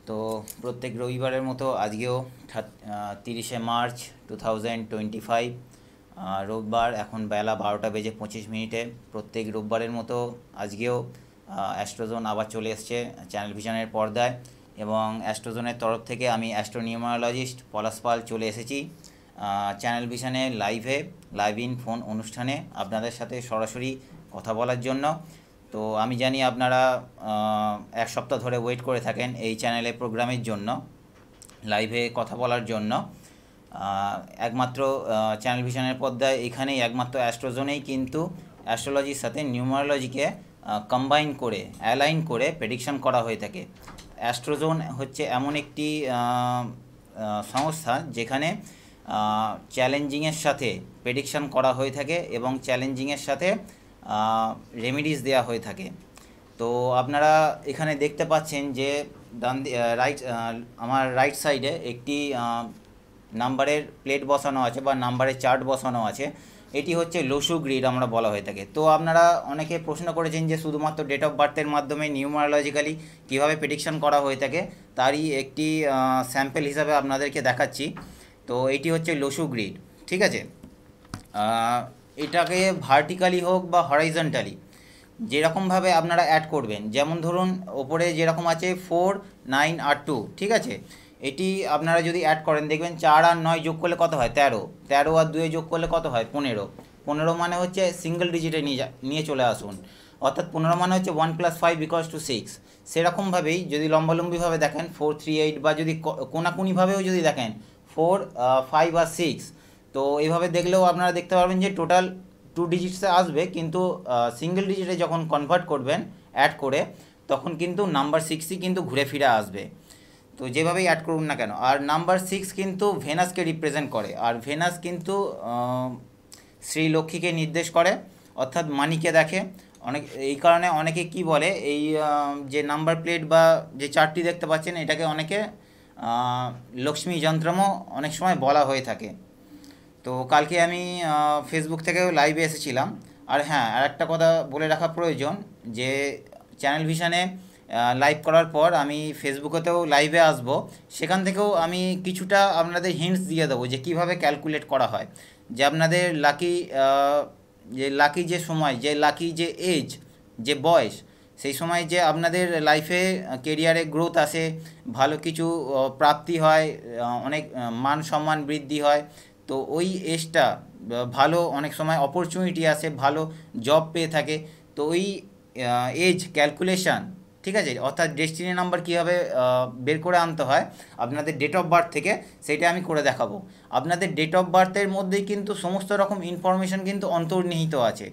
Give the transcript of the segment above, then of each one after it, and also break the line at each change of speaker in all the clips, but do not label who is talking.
তো প্রত্যেক রবিবারের মতো আজকেও 30শে মার্চ 2025 রোববার, এখন বেলা 12:25। প্রত্যেক রোববারের মতো আজকেও অ্যাস্ট্রোজোন আবার চলে এসছে চ্যানেল ভিশনের পর্দায়, এবং অ্যাস্ট্রোজোনের তরফ থেকে আমি অ্যাস্ট্রোনিউমারোলজিস্ট পলাশ পাল চলে এসেছি চ্যানেল ভিশনে লাইভ ইন ফোন অনুষ্ঠানে আপনাদের সাথে সরাসরি কথা বলার জন্য। তো আমি জানি আপনারা এক সপ্তাহ ধরে ওয়েট করে থাকেন এই চ্যানেলে প্রোগ্রামের জন্য, লাইভে কথা বলার জন্য। একমাত্র চ্যানেল ভিশনের পর্দায় এখানেই একমাত্র অ্যাস্ট্রোজোনেই কিন্তু অ্যাস্ট্রোলজির সাথে নিউমারোলজিকে কম্বাইন করে অ্যালাইন করে প্রেডিকশন করা হয়ে থাকে। অ্যাস্ট্রোজোন হচ্ছে এমন একটি সংস্থা যেখানে চ্যালেঞ্জিংয়ের সাথে প্রেডিকশন করা হয়ে থাকে এবং চ্যালেঞ্জিংয়ের সাথে রেমিডিস দেওয়া হয়ে থাকে। তো আপনারা এখানে দেখতে পাচ্ছেন যে আমার রাইট সাইডে একটি নাম্বারের প্লেট বসানো আছে বা নাম্বারের চার্ট বসানো আছে। এটি হচ্ছে লসু গ্রিড আমরা বলা হয়ে থাকে। তো আপনারা অনেকে প্রশ্ন করেছেন যে শুধুমাত্র ডেট অফ বার্থের মাধ্যমে নিউমারোলজিক্যালি কীভাবে প্রেডিকশন করা হয়ে থাকে, তারই একটি স্যাম্পল হিসাবে আপনাদেরকে দেখাচ্ছি। তো এটি হচ্ছে লসু গ্রিড, ঠিক আছে। এটাকে ভার্টিক্যালি হোক বা হরাইজন্টালি যেরকমভাবে আপনারা অ্যাড করবেন, যেমন ধরুন ওপরে যেরকম আছে 4, 9 আর 2, ঠিক আছে। এটি আপনারা যদি অ্যাড করেন দেখবেন 4 আর 9 যোগ করলে কত হয় 13, 13 আর 2 যোগ করলে কত হয় 15, 15 মানে হচ্ছে সিঙ্গেল ডিজিটে নিয়ে চলে আসুন, অর্থাৎ 15 মানে হচ্ছে 1 + 5 = 6। সেরকমভাবেই যদি লম্বালম্বিভাবে দেখেন 4, 3, 8, বা যদি কোনাকুনিভাবেও যদি দেখেন 4, 5 আর 6, তো এইভাবে দেখলেও আপনারা দেখতে পারবেন যে টোটাল 2 ডিজিটসে আসবে, কিন্তু সিঙ্গেল ডিজিটে যখন কনভার্ট করবেন অ্যাড করে, তখন কিন্তু নাম্বার 6ই কিন্তু ঘুরে ফিরে আসবে। তো যেভাবেই অ্যাড করুন না কেন। আর নাম্বার 6 কিন্তু ভেনাসকে রিপ্রেজেন্ট করে, আর ভেনাস কিন্তু শ্রী লক্ষ্মীকে নির্দেশ করে, অর্থাৎ মানিকে দেখে। এই কারণে অনেকে কি বলে, এই যে নাম্বার প্লেট বা যে চার্টটি দেখতে পাচ্ছেন, এটাকে অনেকে লক্ষ্মী যন্ত্রমও অনেক সময় বলা হয়ে থাকে। তো কালকে আমি ফেসবুক থেকেও লাইভে এসেছিলাম। আর হ্যাঁ, আর একটা কথা বলে রাখা প্রয়োজন যে চ্যানেল ভিশনে লাইভ করার পর আমি ফেসবুকেতেও লাইভে আসব, সেখান থেকেও আমি কিছুটা আপনাদের হিন্টস দিয়ে দেবো যে কীভাবে ক্যালকুলেট করা হয়, যে আপনাদের লাকি যে সময়, যে লাকি যে এজ, যে বয়স, সেই সময় যে আপনাদের লাইফে কেরিয়ারে গ্রোথ আসে, ভালো কিছু প্রাপ্তি হয়, অনেক মান সম্মান বৃদ্ধি হয়। তো ওই এজটা ভালো, অনেক সময় অপরচুনিটি আসে, ভালো জব পেয়ে থাকে। তো ওই এজ ক্যালকুলেশান, ঠিক আছে, অর্থাৎ ডেস্টিনি নাম্বার কীভাবে বের করে আনতে হয় আপনাদের ডেট অফ বার্থ থেকে, সেটা আমি করে দেখাবো। আপনাদের ডেট অফ বার্থের মধ্যেই কিন্তু সমস্ত রকম ইনফরমেশান কিন্তু অন্তর্নিহিত আছে।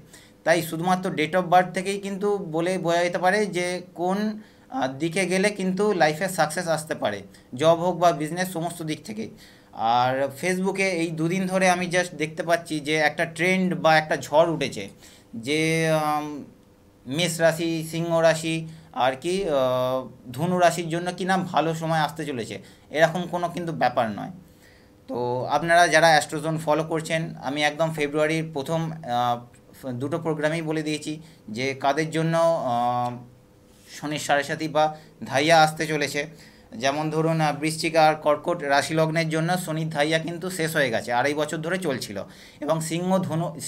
তাই শুধুমাত্র ডেট অফ বার্থ থেকেই কিন্তু বোঝা যেতে পারে যে কোন দিকে গেলে কিন্তু লাইফে সাকসেস আসতে পারে, জব হোক বা বিজনেস, সমস্ত দিক থেকে। আর ফেসবুকে এই দুদিন ধরে আমি জাস্ট দেখতে পাচ্ছি যে একটা ট্রেন্ড বা একটা ঝড় উঠেছে, যে মেষ রাশি, সিংহ রাশি আর কি ধনু রাশির জন্য কি না ভালো সময় আসতে চলেছে, এরকম কোনো কিন্তু ব্যাপার নয়। তো আপনারা যারা অ্যাস্ট্রোজোন ফলো করছেন, আমি একদম ফেব্রুয়ারির প্রথম দুটো প্রোগ্রামেই বলে দিয়েছি যে কাদের জন্য শনির সাড়ে সাথী বা ধাইয়া আসতে চলেছে। যেমন ধরুন বৃশ্চিক আর কর্কট রাশি লগ্নের জন্য শনির ধাইয়া কিন্তু শেষ হয়ে গেছে, 2.5 বছর ধরে চলছিল। এবং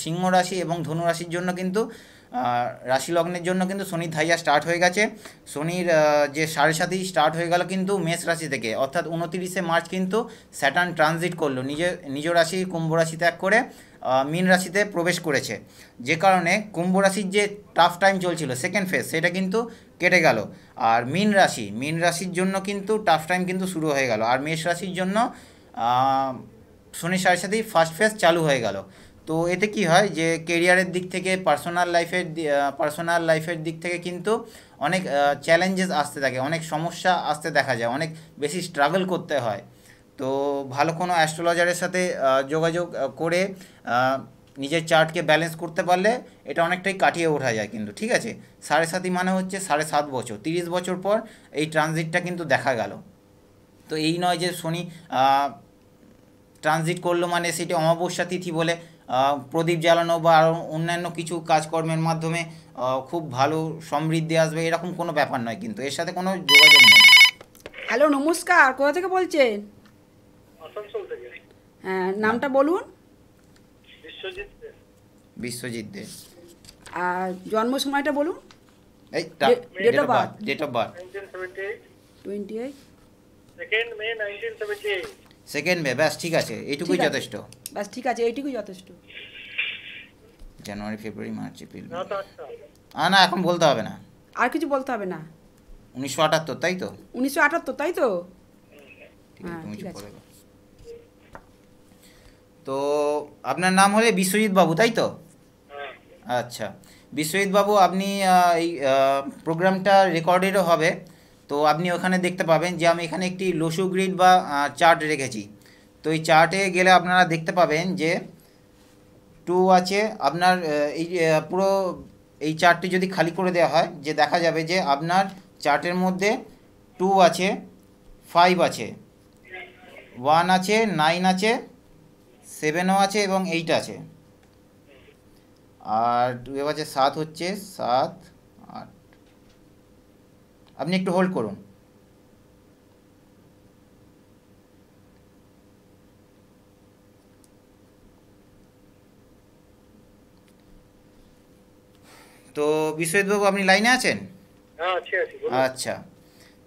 সিংহ রাশি এবং ধনু রাশির জন্য কিন্তু রাশি লগ্নের জন্য কিন্তু শনির ধাইয়া স্টার্ট হয়ে গেছে। শনির যে সাড়ে সাথী স্টার্ট হয়ে গেল কিন্তু মেষ রাশি থেকে, অর্থাৎ 29শে মার্চ কিন্তু স্যাটার্ন ট্রানজিট করলো, নিজ রাশি কুম্ভ রাশি ত্যাগ করে মীন রাশিতে প্রবেশ করেছে। যে কারণে কুম্ভ রাশির যে টাফ টাইম চলছিল সেকেন্ড ফেজ, সেটা কিন্তু কেটে গেল। আর মীন রাশির জন্য কিন্তু টাফ টাইম কিন্তু শুরু হয়ে গেল। আর মেষ রাশির জন্য শনির সাড়ে সাথেই ফার্স্ট ফেজ চালু হয়ে গেল। তো এতে কি হয় যে কেরিয়ারের দিক থেকে, পার্সোনাল লাইফের দিক থেকে কিন্তু অনেক চ্যালেঞ্জেস আসতে থাকে, অনেক সমস্যা আসতে দেখা যায়, অনেক বেশি স্ট্রাগল করতে হয়। তো ভালো কোনো অ্যাস্ট্রোলজারের সাথে যোগাযোগ করে নিজের চার্টকে ব্যালেন্স করতে পারলে এটা অনেকটাই কাটিয়ে ওঠা যায় কিন্তু, ঠিক আছে। সাড়ে সাতই মানে হচ্ছে 7.5 বছর, 30 বছর পর এই ট্রানজিটটা কিন্তু দেখা গেল। তো এই নয় যে শনি ট্রানজিট করলো মানে সেটি অমাবস্যা তিথি বলে প্রদীপ জ্বালানো বা আরও অন্যান্য কিছু কাজকর্মের মাধ্যমে খুব ভালো সমৃদ্ধি আসবে, এরকম কোনো ব্যাপার নয় কিন্তু, এর সাথে কোনো যোগাযোগ নেই।
হ্যালো হ্যালো, নমস্কার। কোথা থেকে বলছেন?
আসানসোল থেকে।
হ্যাঁ, নামটা বলুন।
বিশ্বজিৎ দে।
বিশ্বজিৎ দে।
আর জন্ম সময়টা বলুন।
এই
date of birth.
Date of birth
1978
28।
2nd May 1978।
Second May, ব্যাস ঠিক আছে, এইটুকুই
ঠিক আছে।
যথেষ্ট।
ব্যাস ঠিক আছে, এইটুকুই যথেষ্ট।
জানুয়ারি, ফেব্রুয়ারি, মার্চ, এপ্রিল, মে।
রাত 8টা।
না, এখন বলতে হবে না।
আর কিছু বলতে হবে না।
1978, তাই তো?
1978, তাই তো?
ঠিক আছে,
হ্যাঁ,
তুমি
ঠিক
চুপ
আছে।
করে দাও। তো আপনার নাম হলে বিশ্বজিৎ বাবু, তাই তো?
হ্যাঁ।
আচ্ছা, বিশ্বজিৎ বাবু, আপনি এই প্রোগ্রামটা রেকর্ডেডও হবে, তো আপনি ওখানে দেখতে পাবেন যে আমি এখানে একটি লসু গ্রিড বা চার্ট রেখেছি। তো এই চার্টে গেলে আপনারা দেখতে পাবেন যে 2 আছে আপনার। এই পুরো এই চার্টটি যদি খালি করে দেওয়া হয়, যে দেখা যাবে যে আপনার চার্টের মধ্যে 2 আছে, 5 আছে, 1 আছে, 9 আছে, 7ও আছে এবং 8 আছে। আর 2 আছে 7, হচ্ছে 7, 8। আপনি একটু হোল্ড করুন। তো বিশ্বজিৎবাবু, আপনি লাইনে আছেন?
হ্যাঁ, আছি বলুন।
আচ্ছা,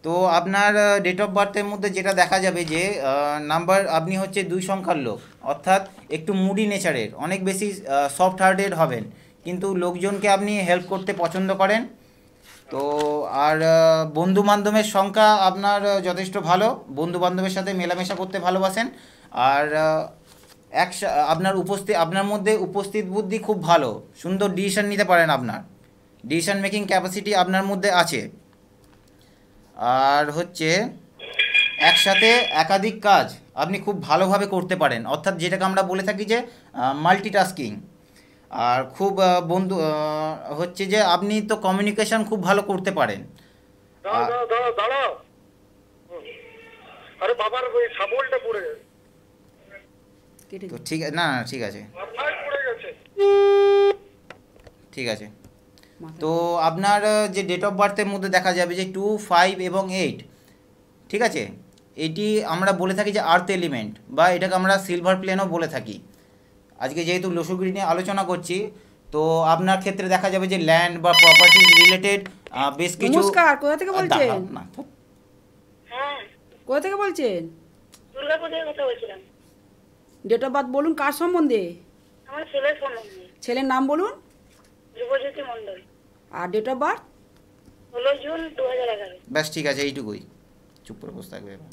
তো আপনার ডেট অফ বার্থের মধ্যে যেটা দেখা যাবে যে নাম্বার, আপনি হচ্ছে 2 সংখ্যার লোক, অর্থাৎ একটু মুডি নেচারের, অনেক বেশি সফট হার্টেড হবেন, কিন্তু লোকজনকে আপনি হেল্প করতে পছন্দ করেন। তো আর বন্ধু বান্ধবের সংখ্যা আপনার যথেষ্ট ভালো, বন্ধু বান্ধবের সাথে মেলামেশা করতে ভালোবাসেন। আর আপনার মধ্যে উপস্থিত বুদ্ধি খুব ভালো, সুন্দর ডিসিশন নিতে পারেন, আপনার ডিসিশন মেকিং ক্যাপাসিটি আপনার মধ্যে আছে। আর হচ্ছে একসাথে একাধিক কাজ আপনি খুব ভালোভাবে করতে পারেন, অর্থাৎ যেটাকে আমরা বলে থাকি যে মাল্টিটাস্কিং। আর খুব হচ্ছে যে আপনি তো কমিউনিকেশন খুব ভালো করতে পারেন।
দাঁড়াও। আরে বাবার ওই শাবলটা পড়ে গেছে।
কেটে
তো
দিন।
ঠিক আছে, না না, ঠিক আছে,
মাথায় পড়ে গেছে।
ঠিক আছে।
মাথায়।
তো আপনার যে ডেট অফ বার্থের মধ্যে দেখা যাবে যে 2, 5 এবং 8, ঠিক আছে। এটি আমরা বলে থাকি যে আর্থ এলিমেন্ট, বা এটাকে আমরা সিলভার প্লেনও বলে থাকি। আজকে যেহেতু লসুগ্রি নিয়ে আলোচনা করছি, তো আপনার ক্ষেত্রে দেখা যাবে যে ল্যান্ড বা প্রপার্টিজ রিলেটেড বেশ কিছু।
নমস্কার। কোথা থেকে বলছেন?
দাঁড়াও না,
হ্যাঁ,
কোথা থেকে বলছেন?
দুর্গাপুর থেকে কথা বলছিলাম।
ডেট অফ বার্থ বলুন, কার সম্বন্ধে?
আমার ছেলের সম্বন্ধে।
ছেলের নাম বলুন।
ধ্রুবজ্যোতি মণ্ডল।
আর ডেট অফ বার্থ?
16 জুন 2011।
ব্যাস ঠিক আছে, এইটুকুই, চুপ করে বসে থাকবে এবার।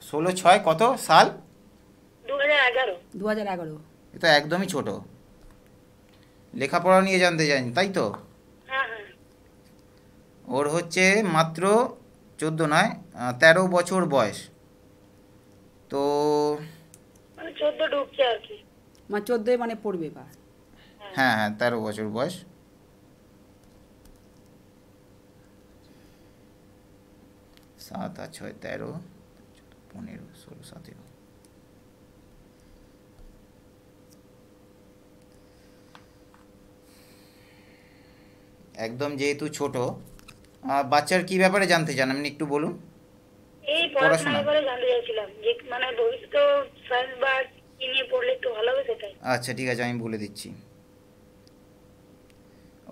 16/6 কত সাল?
2011।
2011।
এ তো একদমই ছোট। লেখাপড়া নিয়ে জানতে চান, তাই তো?
হ্যাঁ হ্যাঁ।
ওর হচ্ছে মাত্র 14 নয়, 13 বছর বয়স। তো
মানে 14 ঢুকছে আর কি।
মানে 14 মানে পড়বে এবার।
হ্যাঁ হ্যাঁ, 13 বছর বয়স। 7 আর 6, 13, 15, 16, 17। একদম যেহেতু ছোট, বাচ্চার কি ব্যাপারে জানতে চান আপনি, একটু বলুন।
এই
পড়াশোনা।
পড়াশোনার ব্যাপারে জানতে চাইছিলাম যে মানে ভবিষ্যতে সায়েন্স বা কি নিয়ে পড়লে একটু ভালো হবে সেটাই।
আচ্ছা ঠিক আছে, আমি বলে দিচ্ছি।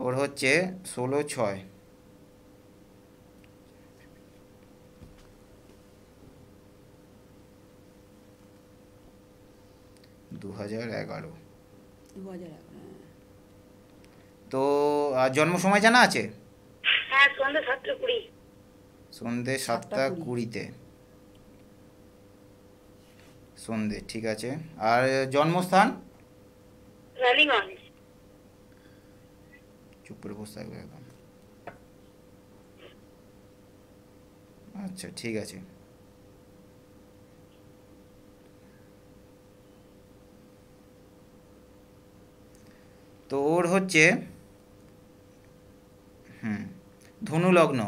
ওর হচ্ছে 16/6, 2011।
2011।
তো জন্ম সময় জানা আছে?
হ্যাঁ, সন্ধ্যে 7:20।
সন্ধে 7:20-তে সন্ধে, ঠিক আছে। আর জন্মস্থান?
রানীগঞ্জ।
চুপ করে বসে থাকবে একদম। আচ্ছা ঠিক আছে। তো ওর হচ্ছে ধনু লগ্ন,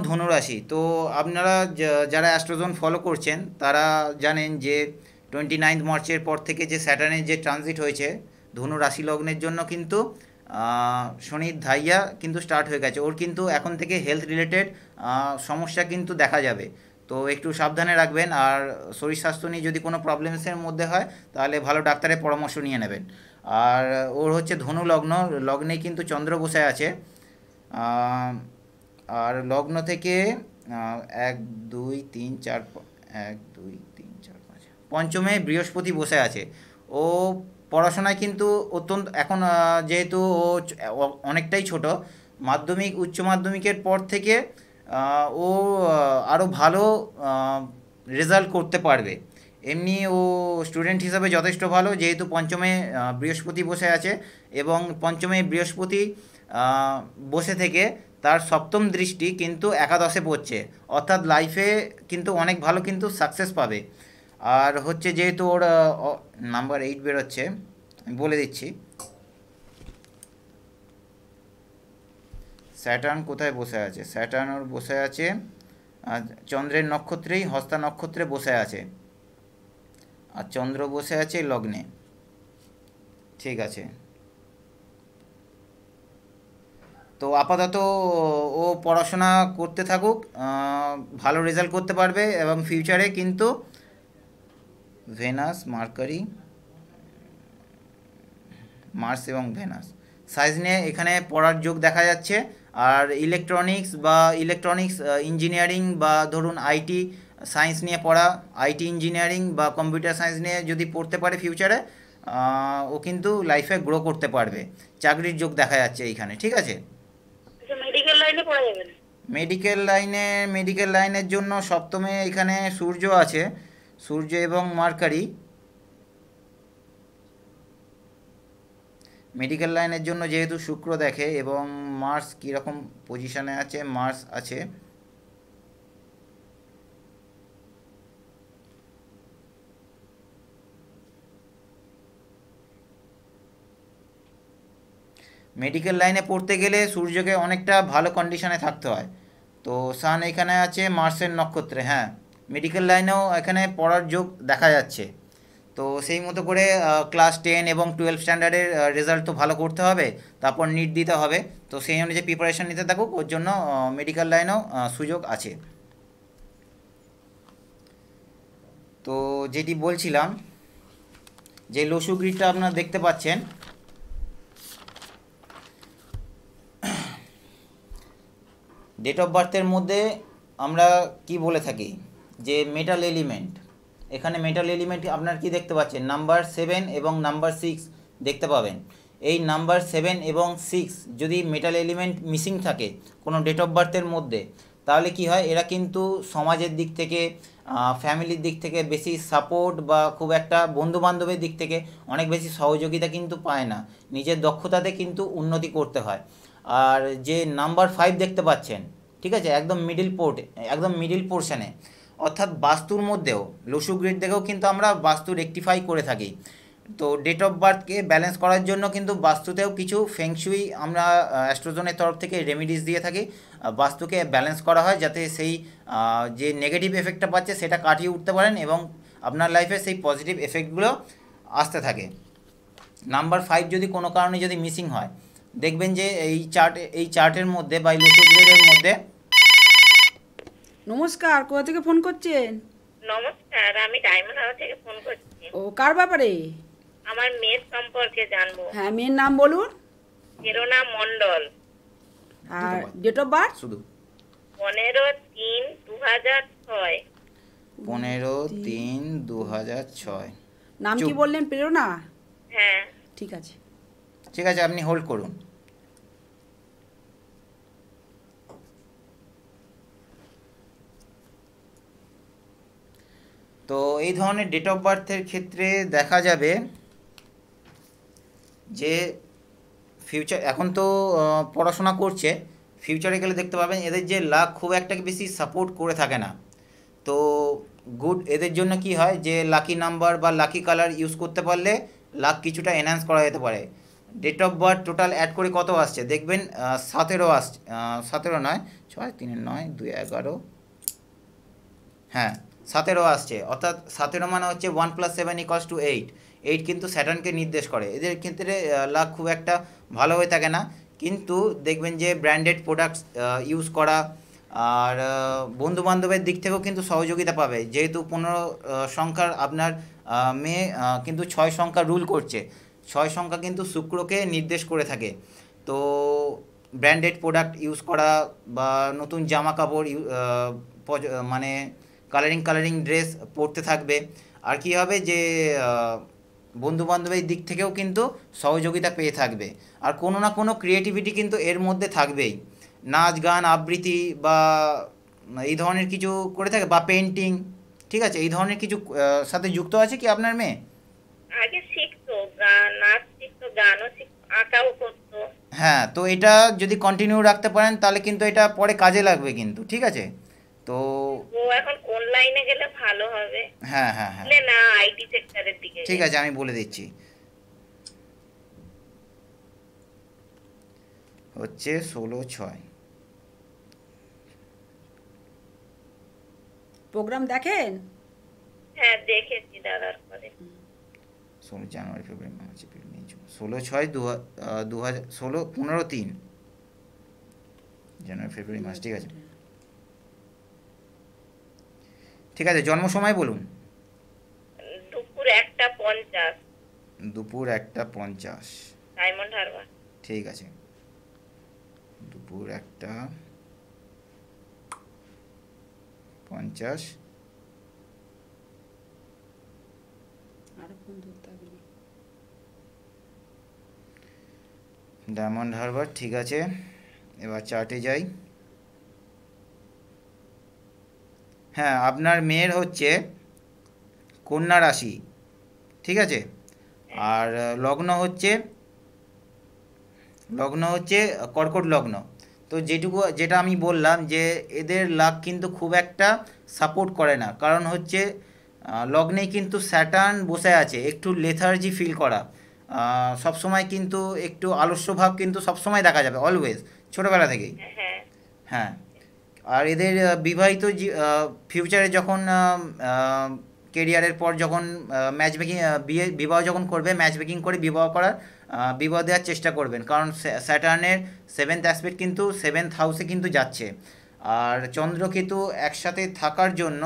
ধনু রাশি। তো আপনারা যারা অ্যাস্ট্রোজন ফলো করছেন তারা জানেন যে 29 মার্চের পর থেকে যে স্যাটার্নের যে ট্রানজিট হয়েছে ধনু রাশি লগ্নের জন্য, কিন্তু শনির ধাইয়া কিন্তু স্টার্ট হয়ে গেছে, ওর কিন্তু এখন থেকে হেলথ রিলেটেড সমস্যা কিন্তু দেখা যাবে। তো একটু সাবধানে রাখবেন, আর শরীর স্বাস্থ্য নিয়ে যদি কোনো প্রবলেমসের মধ্যে হয় তাহলে ভালো ডাক্তারের পরামর্শ নিয়ে নেবেন। আর ওর হচ্ছে ধনু লগ্ন, লগ্নে কিন্তু চন্দ্র বসে আছে। আর লগ্ন থেকে 1 2 3 4 1 2 3 4 5 পঞ্চমে বৃহস্পতি বসে আছে। ও পড়াশোনায় কিন্তু অত্যন্ত এখন যেহেতু ও অনেকটাই ছোট, মাধ্যমিক উচ্চ মাধ্যমিকের পর থেকে ও আরও ভালো রেজাল্ট করতে পারবে। এমনি ও স্টুডেন্ট হিসাবে যথেষ্ট ভালো, যেহেতু পঞ্চমে বৃহস্পতি বসে আছে, এবং পঞ্চমে বৃহস্পতি বসে থেকে তার সপ্তম দৃষ্টি কিন্তু একাদশে পড়ছে, অর্থাৎ লাইফে কিন্তু অনেক ভালো কিন্তু সাকসেস পাবে। আর হচ্ছে যেহেতু ওর নাম্বার 8 বেরোচ্ছে, আমি বলে দিচ্ছি স্যাটার্ন কোথায় বসে আছে। স্যাটার্ন ওর বসে আছে চন্দ্রের নক্ষত্রেই, হস্তা নক্ষত্রে বসে আছে, আর চন্দ্র বসে আছে লগ্নে। ঠিক আছে, তো আপাতত ও পড়াশোনা করতে থাকুক, ভালো রেজাল্ট করতে পারবে, এবং ফিউচারে কিন্তু ভেনাস, মার্কারি, মার্স এবং ভেনাস সাইজ নিয়ে এখানে পড়ার যোগ দেখা যাচ্ছে। আর ইলেকট্রনিক্স ইঞ্জিনিয়ারিং বা ধরুন আইটি সায়েন্স নিয়ে পড়া, আইটি ইঞ্জিনিয়ারিং বা কম্পিউটার সায়েন্স নিয়ে যদি পড়তে পারে ফিউচারে, ও কিন্তু লাইফে গ্রো করতে পারবে। চাকরির যোগ দেখা যাচ্ছে এইখানে। ঠিক আছে,
মেডিকেল লাইনে পড়া যাবে না?
মেডিকেল লাইনের জন্য সপ্তমে এখানে সূর্য আছে, সূর্য এবং মার্কারি। মেডিকেল লাইনের জন্য যেহেতু শুক্র দেখে, এবং মার্স কীরকম পজিশনে আছে, মার্স আছে মেডিকেল লাইনে পড়তে গেলে সূর্যকে অনেকটা ভালো কন্ডিশনে থাকতে হয়। তো সান এখানে আছে মার্সের নক্ষত্রে। হ্যাঁ, মেডিকেল লাইনেও এখানে পড়ার যোগ দেখা যাচ্ছে। তো সেই মতো করে ক্লাস 10 এবং 12 স্ট্যান্ডার্ডের রেজাল্ট তো ভালো করতে হবে, তারপর নিট দিতে হবে। তো সেই অনুযায়ী প্রিপারেশান নিতে থাকুক, ওর জন্য মেডিকেল লাইনেও সুযোগ আছে। তো যেটি বলছিলাম, যে লসু গ্রিডটা আপনারা দেখতে পাচ্ছেন, ডেট অফ বার্থের মধ্যে আমরা কি বলে থাকি, যে মেটাল এলিমেন্ট, এখানে মেটাল এলিমেন্ট আপনার কি দেখতে পাচ্ছেন, নাম্বার 7 এবং নাম্বার 6 দেখতে পাবেন। এই নাম্বার 7 এবং 6 যদি মেটাল এলিমেন্ট মিসিং থাকে কোনো ডেট অফ বার্থের মধ্যে, তাহলে কি হয়, এরা কিন্তু সমাজের দিক থেকে, ফ্যামিলির দিক থেকে বেশি সাপোর্ট, বা খুব একটা বন্ধুবান্ধবের দিক থেকে অনেক বেশি সহযোগিতা কিন্তু পায় না, নিজের দক্ষতাতে কিন্তু উন্নতি করতে হয়। আর যে নাম্বার 5 দেখতে পাচ্ছেন, ঠিক আছে, একদম মিডিল পোর্শনে, অর্থাৎ বাস্তুর মধ্যেও লসু গ্রিড দেখেও কিন্তু আমরা বাস্তু রেকটিফাই করে থাকি। তো ডেট অফ বার্থকে ব্যালেন্স করার জন্য কিন্তু বাস্তুতেও কিছু ফেংশুই আমরা অ্যাস্ট্রোজনের তরফ থেকে রেমিডিস দিয়ে থাকি, বাস্তুকে ব্যালেন্স করা হয় যাতে সেই যে নেগেটিভ এফেক্টটা পাচ্ছে সেটা কাটিয়ে উঠতে পারেন, এবং আপনার লাইফে সেই পজিটিভ এফেক্টগুলো আসতে থাকে। নাম্বার 5 যদি কোনো কারণে যদি মিসিং হয়, দেখবেন যে এই চার্টের মধ্যে বা লসু গ্রিডের মধ্যে।
নমস্কার, কোথা থেকে ফোন করছেন?
নমস্কার, আমি ডায়মন্ড হাউস থেকে ফোন করছি।
ও, কার ব্যাপারে?
আমার মেয়ের সম্পর্কে জানবো।
হ্যাঁ, মেয়ের নাম বলুন।
প্রেরণা মণ্ডল।
আর ডেট অফ বার্থ?
শুধু
15/3/2006।
15/3/2006।
নাম কি বললেন? প্রেরণা?
হ্যাঁ।
ঠিক আছে।
ঠিক আছে, আপনি হোল্ড করুন। তো এই ধরনের ডেট অফ বার্থের ক্ষেত্রে দেখা যাবে যে ফিউচার, এখন তো পড়াশোনা করছে, ফিউচারে গেলে দেখতে পাবেন এদের যে লাক খুব একটা বেশি সাপোর্ট করে থাকে না। তো এদের জন্য কি হয়, যে লাকি নাম্বার বা লাকি কালার ইউজ করতে পারলে লাক কিছুটা এনহ্যান্স করা যেতে পারে। Date of birth total add করে কত আসছে দেখবেন, 17 আসছে, 17 নয়, 6 3 9 2 11, হ্যাঁ 17 আসছে। অর্থাৎ 17 মানে হচ্ছে 1 + 7 = 8। এইট কিন্তু স্যাটার্নকে নির্দেশ করে। এদের ক্ষেত্রে লাক খুব একটা ভালো হয়ে থাকে না, কিন্তু দেখবেন যে ব্র্যান্ডেড প্রোডাক্টস ইউজ করা আর বন্ধুবান্ধবের দিক থেকেও কিন্তু সহযোগিতা পাবে, যেহেতু 15 সংখ্যার আপনার মেয়ে কিন্তু 6 সংখ্যা রুল করছে। 6 সংখ্যা কিন্তু শুক্রকে নির্দেশ করে থাকে। তো ব্র্যান্ডেড প্রোডাক্ট ইউজ করা বা নতুন জামা কাপড় মানে কালারিং ড্রেস পরতে থাকবে। আর কি হবে যে বন্ধুবান্ধবের দিক থেকেও কিন্তু সহযোগিতা পেয়ে থাকবে। আর কোনো না কোনো ক্রিয়েটিভিটি কিন্তু এর মধ্যে থাকবেই, নাচ গান আবৃত্তি বা এই ধরনের কিছু করে থাকে, বা পেন্টিং, ঠিক আছে, এই ধরনের কিছু সাথে যুক্ত আছে কি আপনার মেয়ে?
আগে শিখতো, নাচ শিখতো, গানও শিখতো, আঁকাও করতো।
হ্যাঁ, তো এটা যদি কন্টিনিউ রাখতে পারেন তাহলে কিন্তু এটা পরে কাজে লাগবে কিন্তু, ঠিক আছে। তো
ও এখন কোন লাইনে গেলে ভালো হবে?
হ্যাঁ হ্যাঁ হ্যাঁ,
না, আইটি সেক্টরের দিকে
ঠিক আছে, আমি বলে দিচ্ছি। হচ্ছে 16/6।
প্রোগ্রাম দেখেন?
হ্যাঁ, দেখেছি দাদার পরে।
16 জানুয়ারি, ফেব্রুয়ারি, মার্চ, এপ্রিল, মে, জুন, 16/6, 2016, 15/3, জানুয়ারি, ফেব্রুয়ারি, মার্চ, ঠিক আছে। ঠিক আছে, জন্ম সময় বলুন।
দুপুর 1:50।
দুপুর 1:50,
ডায়মন্ড হারবার।
ঠিক আছে, দুপুর 1:50।
আরো ফোন ধরতে হবে না।
ডায়মন্ড হারবার, ঠিক আছে। এবার চার্টে যাই। হ্যাঁ, আপনার মেয়ের হচ্ছে কন্যা রাশি, ঠিক আছে। আর লগ্ন হচ্ছে কর্কট লগ্ন। তো যেটা আমি বললাম যে এদের লাক কিন্তু খুব একটা সাপোর্ট করে না, কারণ হচ্ছে লগ্নেই কিন্তু স্যাটার্ন বসে আছে, একটু লেথার্জি ফিল করা, সবসময় কিন্তু একটু আলস্য ভাব কিন্তু সবসময় দেখা যাবে, অলওয়েজ, ছোটোবেলা থেকেই।
হ্যাঁ,
হ্যাঁ, আর এদের বিবাহিত ফিউচারে যখন কেরিয়ারের পর যখন ম্যাচ মেকিং বিবাহ যখন করবে, ম্যাচ মেকিং করে বিবাহ দেওয়ার চেষ্টা করবেন, কারণ স্যাটার্নের 7th অ্যাসপেক্ট কিন্তু 7th হাউসে কিন্তু যাচ্ছে। আর চন্দ্রকেতু একসাথে থাকার জন্য,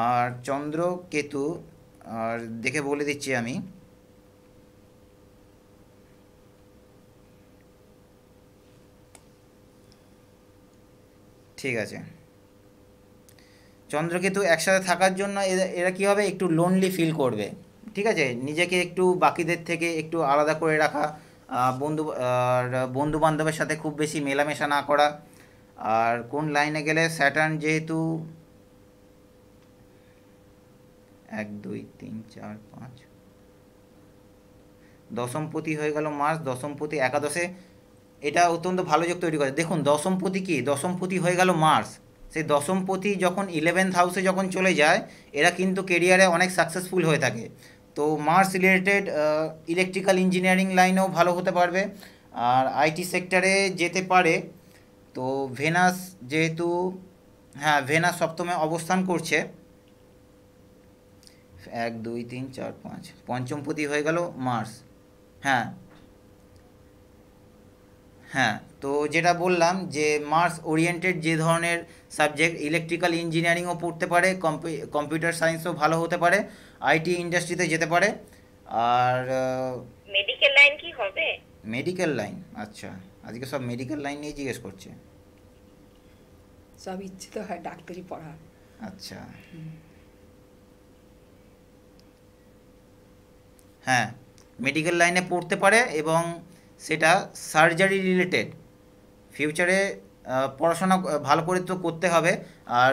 আর চন্দ্রকেতু, আর দেখে বলে দিচ্ছি আমি, ঠিক আছে, চন্দ্রকেতু একসাথে থাকার জন্য এরা কী হবে, একটু লোনলি ফিল করবে, ঠিক আছে, নিজেকে একটু বাকিদের থেকে একটু আলাদা করে রাখা, বন্ধু বান্ধবের সাথে খুব বেশি মেলামেশা না করা। আর কোন লাইনে গেলে স্যাটার্ন যেহেতু 1 2 3 4 5 দশমপতি হয়ে গেল মার্চ, দশমপতি একাদশে, এটা অত্যন্ত ভালো যোগ তৈরি করে। দেখুন দশমপতি কি, দশমপতি হয়ে গেল মার্চ, সেই দশমপতি যখন 11th হাউসে যখন চলে যায়, এরা কিন্তু কেরিয়ারে অনেক সাকসেসফুল হয়ে থাকে। তো মার্চ রিলেটেড ইলেকট্রিক্যাল ইঞ্জিনিয়ারিং লাইনেও ভালো হতে পারবে, আর আইটি সেক্টরে যেতে পারে। তো ভেনাস যেহেতু, হ্যাঁ, ভেনাস সপ্তমে অবস্থান করছে, 1 2 3 4 5 পঞ্চমপতি হয়ে গেল মার্চ। হ্যাঁ হ্যাঁ, তো যেটা বললাম যে মার্স ওরিয়েন্টেড যে ধরনের সাবজেক্ট, ইলেকট্রিক্যাল ইঞ্জিনিয়ারিংও পড়তে পারে, কম্পিউটার সায়েন্সও ভালো হতে পারে, আইটি ইন্ডাস্ট্রিতে যেতে পারে। আর
মেডিকেল লাইন কি হবে?
মেডিকেল লাইন, আচ্ছা, আজকে সব মেডিকেল লাইন নিয়ে জিজ্ঞেস করছে।
সব ইচ্ছে তো হয় ডাক্তারি পড়ার।
আচ্ছা, হ্যাঁ, মেডিকেল লাইনে পড়তে পারে, এবং সেটা সার্জারি রিলেটেড। ফিউচারে পড়াশোনা ভালো করে তো করতে হবে, আর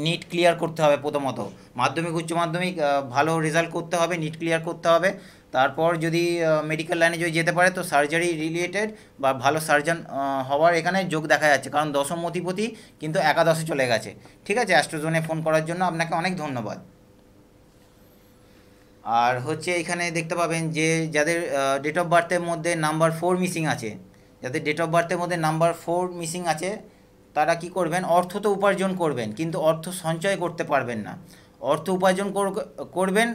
নিট ক্লিয়ার করতে হবে প্রথমত, মাধ্যমিক উচ্চ মাধ্যমিক ভালো রেজাল্ট করতে হবে, নিট ক্লিয়ার করতে হবে। তারপর যদি মেডিকেল লাইনে যদি যেতে পারে, তো সার্জারি রিলেটেড বা ভালো সার্জন হওয়ার এখানে যোগ দেখা যাচ্ছে, কারণ দশম অধিপতি কিন্তু একাদশে চলে গেছে। ঠিক আছে, অ্যাস্ট্রোজোনে ফোন করার জন্য আপনাকে অনেক ধন্যবাদ। আর হচ্ছে এখানে দেখতে পাবেন যে যাদের ডেট অফ বার্থের মধ্যে নাম্বার 4 মিসিং আছে, যাদের ডেট অফ বার্থের মধ্যে নাম্বার 4 মিসিং আছে, তারা কি করবেন, অর্থ তো উপার্জন করবেন কিন্তু অর্থ সঞ্চয় করতে পারবেন না। অর্থ উপার্জন করবেন,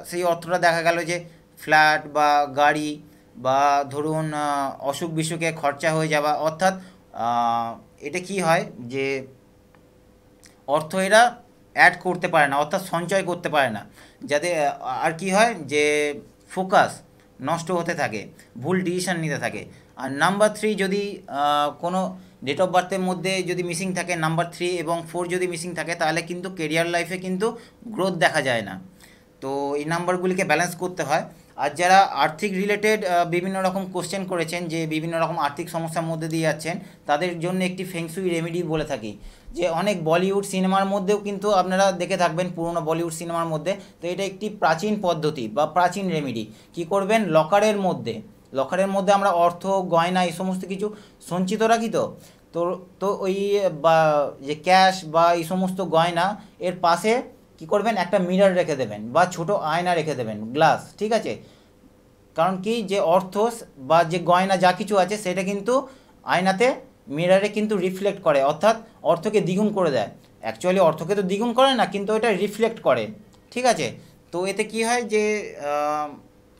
সেই অর্থটা দেখা গেল যে ফ্ল্যাট বা গাড়ি বা ধরুন অসুখ বিসুখে খরচা হয়ে যাওয়া, অর্থাৎ এটা কি হয় যে অর্থ এরা অ্যাড করতে পারে না, অর্থাৎ সঞ্চয় করতে পারে না, যাতে আর কি হয় যে ফোকাস নষ্ট হতে থাকে, ভুল ডিসিশন নিতে থাকে। আর নাম্বার 3 যদি কোনো ডেট অফ বার্থের মধ্যে যদি মিসিং থাকে, নাম্বার 3 এবং 4 যদি মিসিং থাকে, তাহলে কিন্তু কেরিয়ার লাইফে কিন্তু গ্রোথ দেখা যায় না। তো এই নাম্বারগুলিকে ব্যালেন্স করতে হয়। আর যারা আর্থিক রিলেটেড বিভিন্ন রকম কোশ্চেন করেছেন, যে বিভিন্ন রকম আর্থিক সমস্যার মধ্যে দিয়ে যাচ্ছেন, তাদের জন্য একটি ফেংশুই রেমেডি বলে থাকি, যে অনেক বলিউড সিনেমার মধ্যেও কিন্তু আপনারা দেখে থাকবেন, পুরনো বলিউড সিনেমার মধ্যে। তো এটা একটি প্রাচীন পদ্ধতি বা প্রাচীন রেমেডি। কি করবেন, লকারের মধ্যে আমরা অর্থ, গয়না এই সমস্ত কিছু সঞ্চিত রাখি। তো তো তো ওই বা যে ক্যাশ বা এই সমস্ত গয়না এর পাশে কি করবেন, একটা মিরর রেখে দেবেন বা ছোট আয়না রেখে দেবেন, গ্লাস, ঠিক আছে। কারণ কি, যে অর্থ বা যে গয়না যা কিছু আছে সেটা কিন্তু আয়নাতে, মিররে কিন্তু রিফ্লেক্ট করে, অর্থাৎ অর্থকে দ্বিগুণ করে দেয়। অ্যাকচুয়ালি অর্থকে তো দ্বিগুণ করে না, কিন্তু এটা রিফ্লেক্ট করে, ঠিক আছে। তো এতে কি হয় যে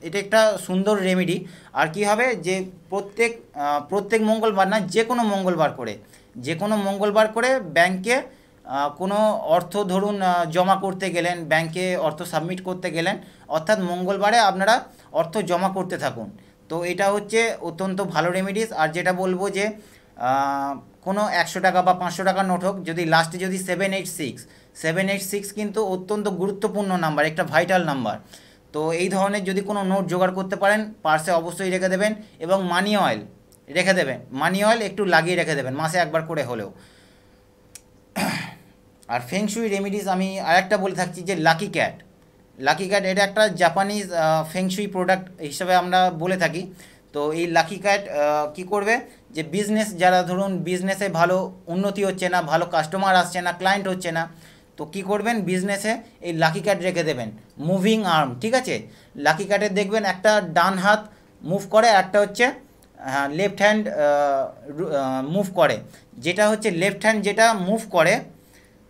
এটা একটা সুন্দর রেমেডি। আর কি হবে যে প্রত্যেক মঙ্গলবার না, যে কোনো মঙ্গলবার করে ব্যাংকে কোনো অর্থ ধরুন জমা করতে গেলেন, ব্যাংকে অর্থ সাবমিট করতে গেলেন, অর্থাৎ মঙ্গলবারে আপনারা অর্থ জমা করতে থাকুন। তো এটা হচ্ছে অত্যন্ত ভালো রেমেডিস। আর যেটা বলবো যে কোনো 100 টাকা বা 500 টাকার নোট হোক, যদি লাস্টে যদি 786 কিন্তু অত্যন্ত গুরুত্বপূর্ণ নাম্বার, একটা ভাইটাল নাম্বার। তো এই ধরনের যদি কোনো নোট জোগাড় করতে পারেন, পার্সে অবশ্যই রেখে দেবেন, এবং মানি অয়েল রেখে দেবেন, মানি অয়েল একটু লাগিয়ে রেখে দেবেন, মাসে একবার করে হলেও। আর ফেংশুই রেমেডিস আমি আরেকটা বলে থাকছি, যে লাকি ক্যাট এটা একটা জাপানিজ ফেংশুই প্রোডাক্ট হিসাবে আমরা বলে থাকি। তো এই লাকি ক্যাট কী করবে, যে যারা ধরুন বিজনেসে ভালো উন্নতি হচ্ছে না, ভালো কাস্টমার আসছে না, ক্লায়েন্ট হচ্ছে না, তো কী করবেন, বিজনেসে এই লাকি ক্যাট রেখে দেবেন, মুভিং আর্ম, ঠিক আছে। লাকি ক্যাটের দেখবেন একটা ডান হাত মুভ করে, একটা হচ্ছে লেফট হ্যান্ড মুভ করে। যেটা হচ্ছে লেফট হ্যান্ড যেটা মুভ করে,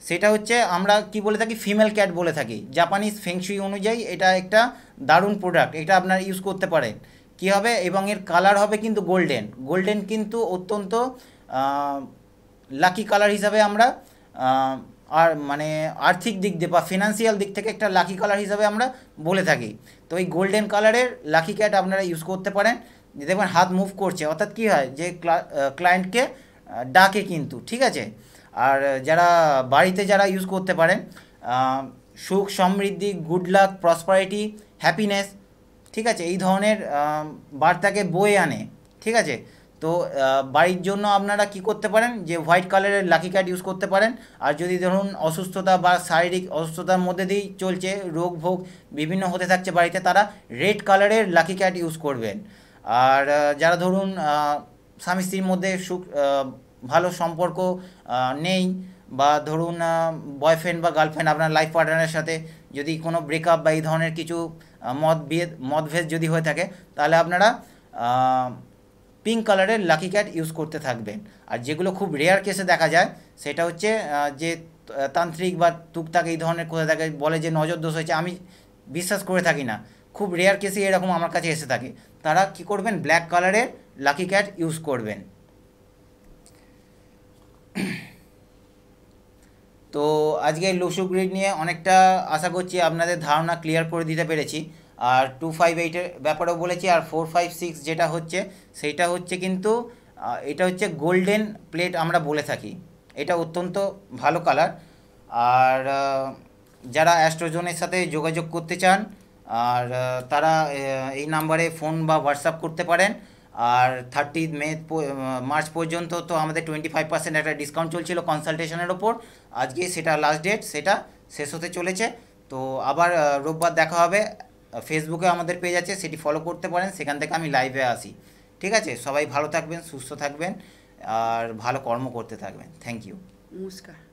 সেটা হচ্ছে আমরা কি বলে থাকি, ফিমেল ক্যাট বলে থাকি। জাপানিজ ফেংশুই অনুযায়ী এটা একটা দারুণ প্রোডাক্ট, এটা আপনারা ইউজ করতে পারেন। কী হবে, এবং এর কালার হবে কিন্তু গোল্ডেন কিন্তু অত্যন্ত লাকি কালার হিসাবে আমরা আর মানে আর্থিক দিক দিয়ে বা ফিনান্সিয়াল দিক থেকে একটা লাকি কালার হিসাবে আমরা বলে থাকি। তো এই গোল্ডেন কালারের লাকি ক্যাট আপনারা ইউজ করতে পারেন। দেখবেন হাত মুভ করছে, অর্থাৎ কী হয়, যে ক্লায়েন্টকে ডাকে কিন্তু, ঠিক আছে। আর বাড়িতে যারা ইউজ করতে পারেন, সুখ সমৃদ্ধি, গুড লাক, প্রসপারিটি, হ্যাপিনেস, ঠিক আছে, এই ধরনের বার্তাকে বয়ে আনে, ঠিক আছে। তো বাড়ির জন্য আপনারা কি করতে পারেন, যে হোয়াইট কালারের লাকি ক্যাট ইউজ করতে পারেন। আর যদি ধরুন অসুস্থতা বা শারীরিক অসুস্থতার মধ্যে দিয়েই চলছে, রোগ ভোগ বিভিন্ন হতে থাকছে বাড়িতে, তারা রেড কালারের লাকি ক্যাট ইউজ করবেন। আর যারা ধরুন স্বামী স্ত্রীর মধ্যে ভালো সম্পর্ক নেই, বা ধরুন বয়ফ্রেন্ড বা গার্লফ্রেন্ড আপনার লাইফ পার্টনারের সাথে যদি কোনো ব্রেকআপ বা এই ধরনের কিছু মতভেদ যদি হয়ে থাকে, তাহলে আপনারা পিঙ্ক কালারের লাকি ক্যাট ইউজ করতে থাকবেন। আর যেগুলো খুব রেয়ার কেসে দেখা যায়, সেটা হচ্ছে যে তান্ত্রিক বা টুকটাক এই ধরনের কোথায় থাকে, বলে যে নজর দোষ হয়েছে, আমি বিশ্বাস করে থাকি না, খুব রেয়ার কেসে এরকম আমার কাছে এসে থাকে। তারা কি করবেন, ব্ল্যাক কালারের লাকি ক্যাট ইউজ করবেন। তো আজকে লুসু গ্রিড নিয়ে অনেকটা আশা করছি আপনাদের ধারণা ক্লিয়ার করে দিতে পেরেছি। আর 258-এর ব্যাপারেও বলেছি। আর 456 যেটা হচ্ছে, সেইটা হচ্ছে কিন্তু এটা হচ্ছে গোল্ডেন প্লেট আমরা বলে থাকি, এটা অত্যন্ত ভালো কালার। আর যারা অ্যাস্ট্রোজনের সাথে যোগাযোগ করতে চান, আর তারা এই নাম্বারে ফোন বা হোয়াটসঅ্যাপ করতে পারেন। আর 30 মার্চ পর্যন্ত তো আমাদের 25% একটা ডিসকাউন্ট চলছিল কনসালটেশনের ওপর। আজকে সেটা লাস্ট ডেট, সেটা শেষ হতে চলেছে। তো আবার রোববার দেখা হবে। ফেসবুকে আমাদের পেজ আছে, সেটি ফলো করতে পারেন, সেখান থেকে আমি লাইভে আসি, ঠিক আছে। সবাই ভালো থাকবেন, সুস্থ থাকবেন, আর ভালো কর্ম করতে থাকবেন। থ্যাংক ইউ,
নমস্কার।